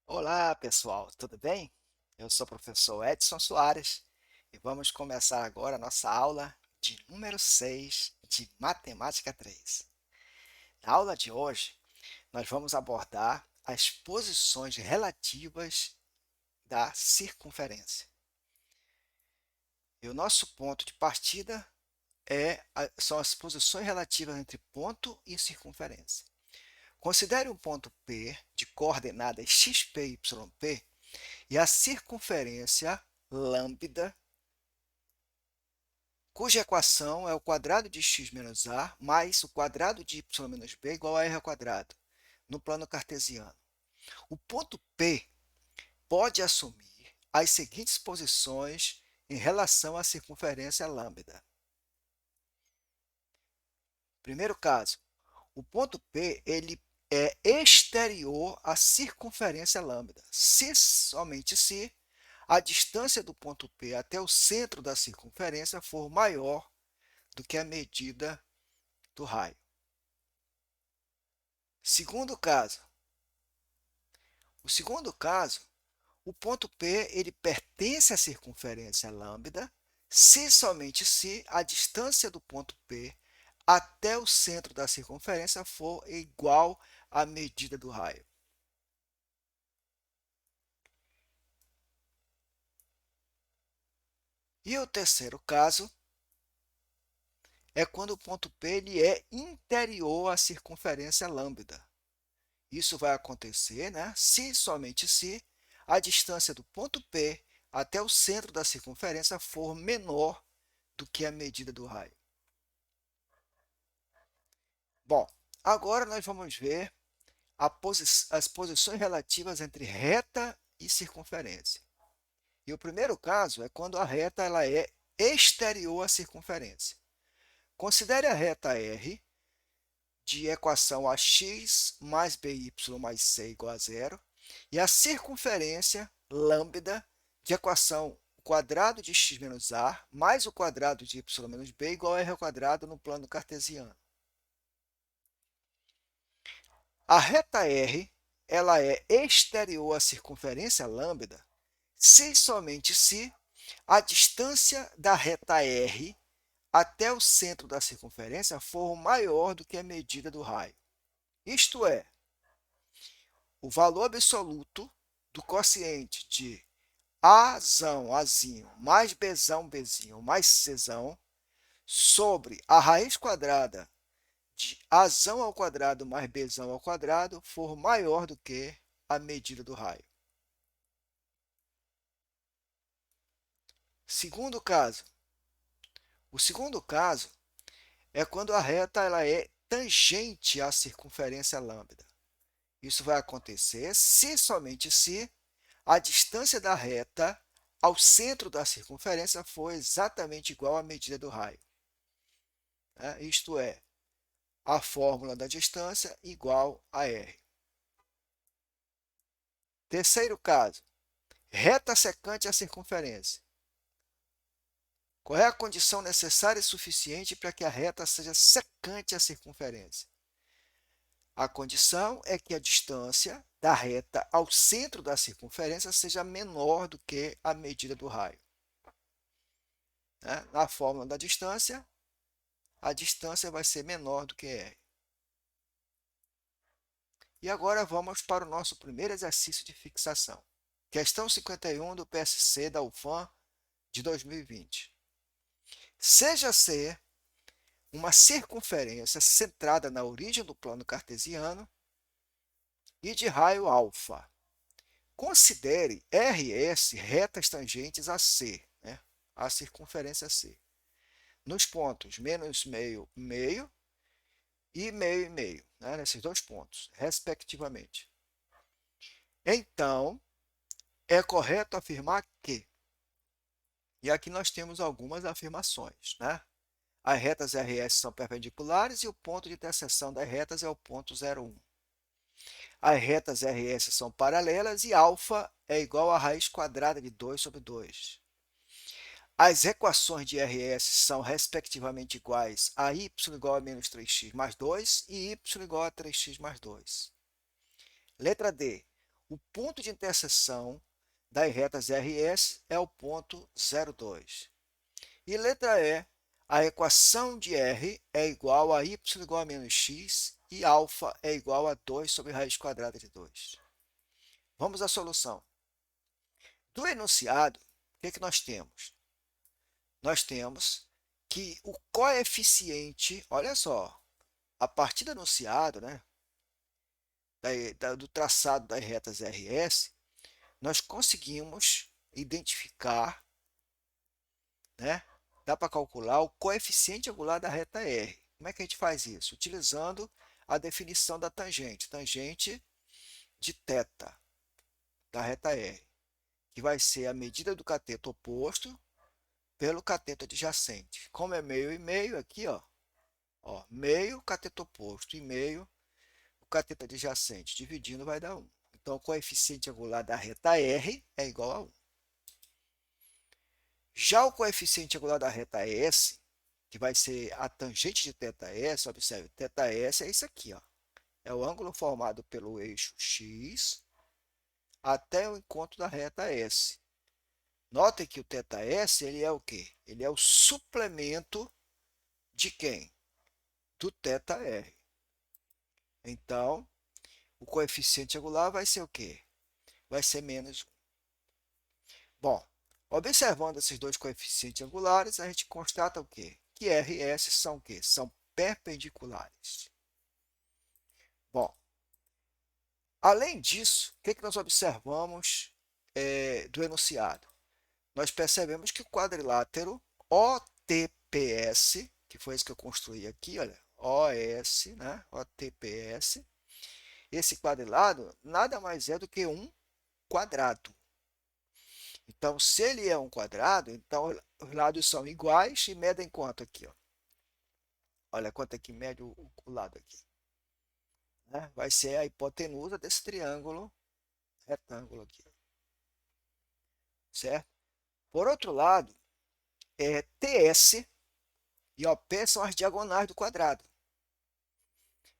Olá, pessoal, tudo bem? Eu sou o professor Edson Soares e vamos começar agora a nossa aula de número 6 de Matemática 3. Na aula de hoje, nós vamos abordar as posições relativas da circunferência. E o nosso ponto de partida são as posições relativas entre ponto e circunferência. Considere um ponto P de coordenadas xp e yp e a circunferência lambda, cuja equação é o quadrado de x menos a mais o quadrado de y menos b igual a r ao quadrado, no plano cartesiano. O ponto P pode assumir as seguintes posições em relação à circunferência lambda. Primeiro caso, o ponto P ele é exterior à circunferência lambda, se somente se a distância do ponto P até o centro da circunferência for maior do que a medida do raio. Segundo caso. O segundo caso, o ponto P ele pertence à circunferência lambda se somente se a distância do ponto P até o centro da circunferência for igual à medida do raio. E o terceiro caso é quando o ponto P ele é interior à circunferência lambda. Isso vai acontecer, se somente se a distância do ponto P até o centro da circunferência for menor do que a medida do raio. Bom, agora nós vamos ver as posições relativas entre reta e circunferência. E o primeiro caso é quando a reta ela é exterior à circunferência. Considere a reta R de equação ax mais by mais c igual a zero e a circunferência lambda de equação quadrado de x menos a mais o quadrado de y menos b igual a r ao quadrado no plano cartesiano. A reta R ela é exterior à circunferência lambda se e somente se a distância da reta R até o centro da circunferência for maior do que a medida do raio. Isto é, o valor absoluto do quociente de Azão, Azinho, mais Bzão, Bzinho, mais Czão, sobre a raiz quadrada de Azão ao quadrado mais Bzão ao quadrado for maior do que a medida do raio. Segundo caso. O segundo caso é quando a reta ela é tangente à circunferência lambda. Isso vai acontecer se somente se a distância da reta ao centro da circunferência for exatamente igual à medida do raio. Isto é, a fórmula da distância igual a r. Terceiro caso, reta secante à circunferência. Qual é a condição necessária e suficiente para que a reta seja secante à circunferência? A condição é que a distância da reta ao centro da circunferência seja menor do que a medida do raio. Na fórmula da distância, a distância vai ser menor do que r. E agora vamos para o nosso primeiro exercício de fixação. Questão 51 do PSC da UFAM de 2020. Seja C uma circunferência centrada na origem do plano cartesiano e de raio alfa. Considere RS retas tangentes a C, a circunferência C, nos pontos menos meio, meio e meio e meio, nesses dois pontos, respectivamente. Então, é correto afirmar que, e aqui nós temos algumas afirmações, as retas RS são perpendiculares e o ponto de interseção das retas é o ponto 0,1. As retas RS são paralelas e alfa é igual a raiz quadrada de 2 sobre 2. As equações de RS são respectivamente iguais a y igual a menos 3x mais 2 e y igual a 3x mais 2. Letra D. O ponto de interseção das retas RS é o ponto 02. E letra E, a equação de R é igual a y igual a menos x e alfa é igual a 2 sobre raiz quadrada de 2. Vamos à solução. Do enunciado, o que nós temos? Nós temos que o coeficiente, olha só, a partir do enunciado, né, do traçado das retas RS, nós conseguimos identificar, né, dá para calcular o coeficiente angular da reta R. Como é que a gente faz isso? Utilizando a definição da tangente, tangente de θ da reta R, que vai ser a medida do cateto oposto pelo cateto adjacente. Como é meio e meio aqui, meio cateto oposto e meio o cateto adjacente, dividindo vai dar 1. Então, o coeficiente angular da reta R é igual a 1. Já o coeficiente angular da reta S, que vai ser a tangente de θS, observe, θS é isso aqui, é o ângulo formado pelo eixo X até o encontro da reta S. Notem que o θS ele é o quê? Ele é o suplemento de quem? Do θR. Então, o coeficiente angular vai ser o quê? Vai ser menos 1. Bom, observando esses dois coeficientes angulares, a gente constata o quê? Que R e S são o quê? São perpendiculares. Bom, além disso, o que nós observamos do enunciado? Nós percebemos que o quadrilátero OTPS, que foi esse que eu construí aqui, olha, OS, né? OTPS, esse quadrilátero nada mais é do que um quadrado. Então, se ele é um quadrado, então os lados são iguais e medem quanto aqui? Olha quanto é que mede o lado aqui. Né? Vai ser a hipotenusa desse triângulo retângulo aqui. Certo? Por outro lado, TS e OP são as diagonais do quadrado.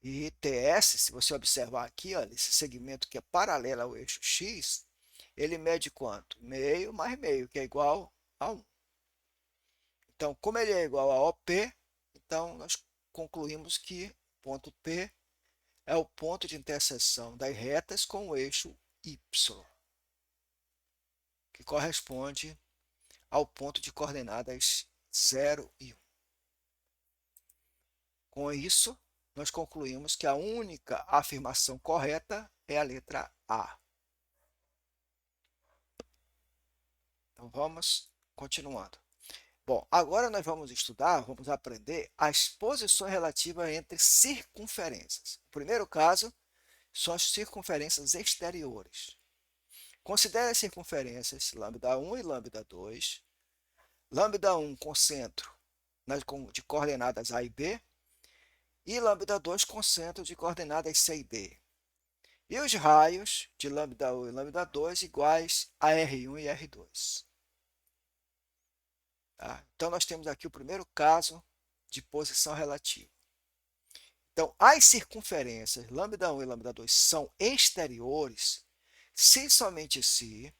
E TS, se você observar aqui, olha, esse segmento que é paralelo ao eixo X, ele mede quanto? Meio mais meio, que é igual a 1. Então, como ele é igual a OP, então nós concluímos que ponto P é o ponto de interseção das retas com o eixo Y, que corresponde ao ponto de coordenadas 0 e 1. Com isso, nós concluímos que a única afirmação correta é a letra A. Então, vamos continuando. Bom, agora nós vamos aprender as posições relativas entre circunferências. O primeiro caso são as circunferências exteriores. Considere as circunferências λ1 e λ2. λ1 com centro de coordenadas A e B e λ2 com centro de coordenadas C e D. E os raios de λ1 e λ2 iguais a R1 e R2. Tá? Então, nós temos aqui o primeiro caso de posição relativa. Então, as circunferências λ1 e λ2 são exteriores se somente se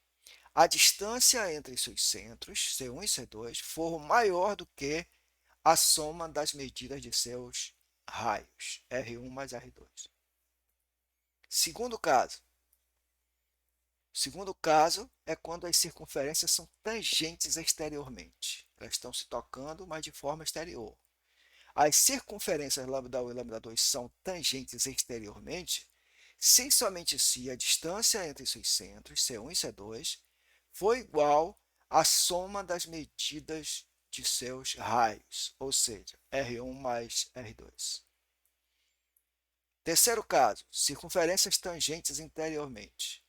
a distância entre seus centros, C1 e C2, for maior do que a soma das medidas de seus raios, R1 mais R2. Segundo caso. Segundo caso é quando as circunferências são tangentes exteriormente. Elas estão se tocando, mas de forma exterior. As circunferências λ1 e λ2 são tangentes exteriormente se somente se a distância entre seus centros, C1 e C2, for igual à soma das medidas de seus raios, ou seja, R1 mais R2. Terceiro caso, circunferências tangentes interiormente.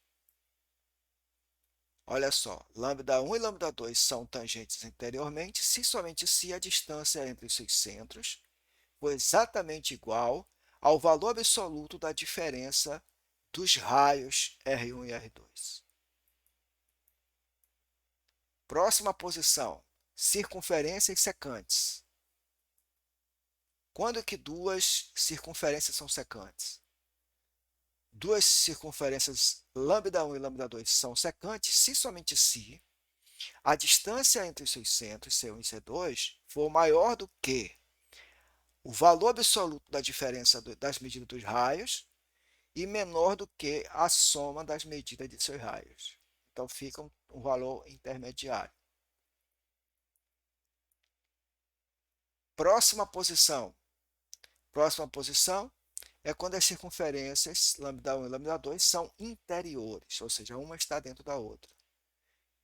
Olha só, λ1 e λ2 são tangentes interiormente se somente se a distância entre seus centros for exatamente igual ao valor absoluto da diferença dos raios R1 e R2. Próxima posição, circunferências secantes. Quando que duas circunferências são secantes? duas circunferências lambda1 e lambda2 são secantes se somente se a distância entre os seus centros, C1 e C2, for maior do que o valor absoluto da diferença das medidas dos raios e menor do que a soma das medidas de seus raios. Então, fica um valor intermediário. Próxima posição. Próxima posição é quando as circunferências lambda1 e lambda2 são interiores, ou seja, uma está dentro da outra.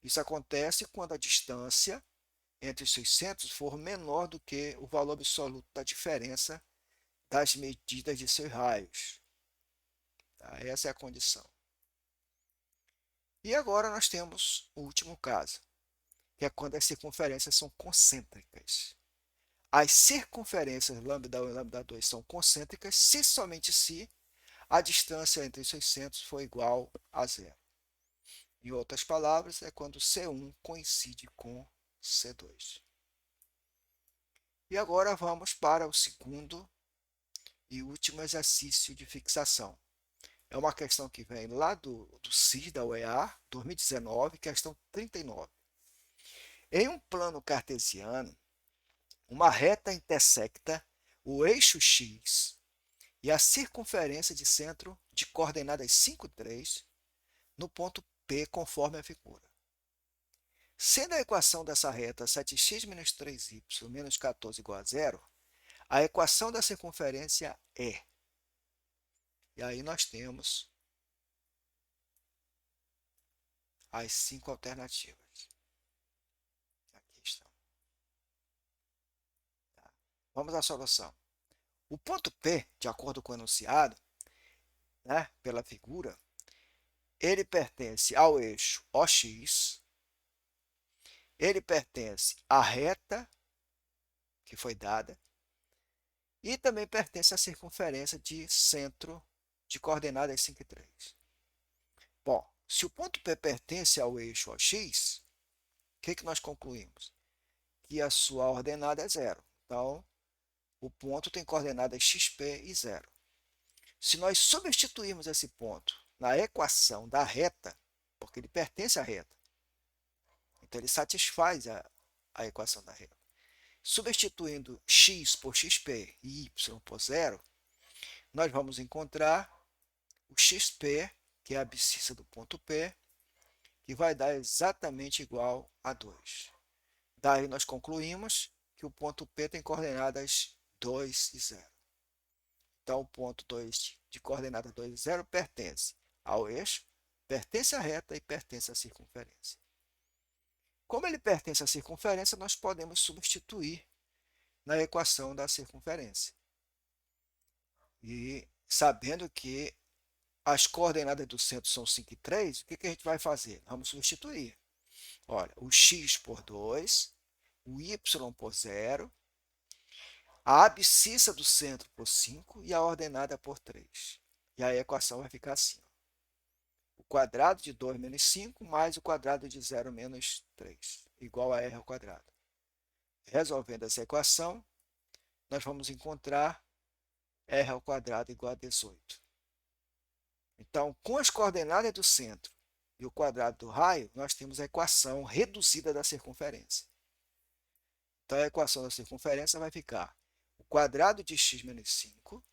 Isso acontece quando a distância entre os seus centros for menor do que o valor absoluto da diferença das medidas de seus raios. Tá? Essa é a condição. E agora nós temos o último caso, que é quando as circunferências são concêntricas. As circunferências lambda1 e lambda2 são concêntricas se somente se a distância entre os seus centros for igual a zero. Em outras palavras, é quando C1 coincide com C2. E agora vamos para o segundo e último exercício de fixação. É uma questão que vem lá do CIS da UEA, 2019, questão 39. Em um plano cartesiano, uma reta intersecta o eixo X e a circunferência de centro de coordenadas 5, 3 no ponto P, conforme a figura. Sendo a equação dessa reta 7x menos 3y menos 14 igual a zero, a equação da circunferência é. E aí nós temos as 5 alternativas. Aqui estão. Tá? Vamos à solução. O ponto P, de acordo com o enunciado, né, pela figura, ele pertence ao eixo OX, ele pertence à reta que foi dada e também pertence à circunferência de centro de coordenadas 5 e 3. Bom, se o ponto P pertence ao eixo OX, o que nós concluímos? Que a sua ordenada é zero. Então, o ponto tem coordenadas xp e zero. Se nós substituirmos esse ponto na equação da reta, porque ele pertence à reta, então ele satisfaz a equação da reta. Substituindo x por xp e y por zero, nós vamos encontrar o xp, que é a abscissa do ponto P, que vai dar exatamente igual a 2. Daí nós concluímos que o ponto P tem coordenadas 2 e 0. Então, o ponto 2 de coordenada 2 e 0 pertence ao eixo, pertence à reta e pertence à circunferência. Como ele pertence à circunferência, nós podemos substituir na equação da circunferência. E sabendo que as coordenadas do centro são 5 e 3, o que a gente vai fazer? Vamos substituir. Olha, o x por 2, o y por 0, a abscissa do centro por 5 e a ordenada por 3. E aí a equação vai ficar assim. O quadrado de 2 menos 5 mais o quadrado de 0 menos 3, igual a r ao quadrado. Resolvendo essa equação, nós vamos encontrar r ao quadrado igual a 18. Então, com as coordenadas do centro e o quadrado do raio, nós temos a equação reduzida da circunferência. Então, a equação da circunferência vai ficar o quadrado de x menos 5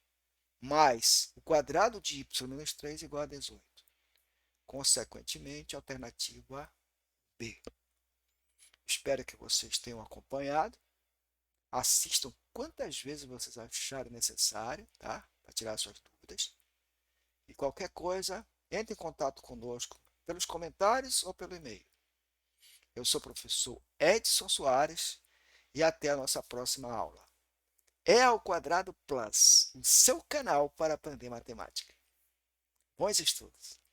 mais o quadrado de y menos 3 igual a 18. Consequentemente, alternativa B. Espero que vocês tenham acompanhado. Assistam quantas vezes vocês acharem necessário, tá? Para tirar suas dúvidas. E qualquer coisa, entre em contato conosco pelos comentários ou pelo e-mail. Eu sou o professor Edson Soares e até a nossa próxima aula. E ao quadrado Plus, o seu canal para aprender matemática. Bons estudos!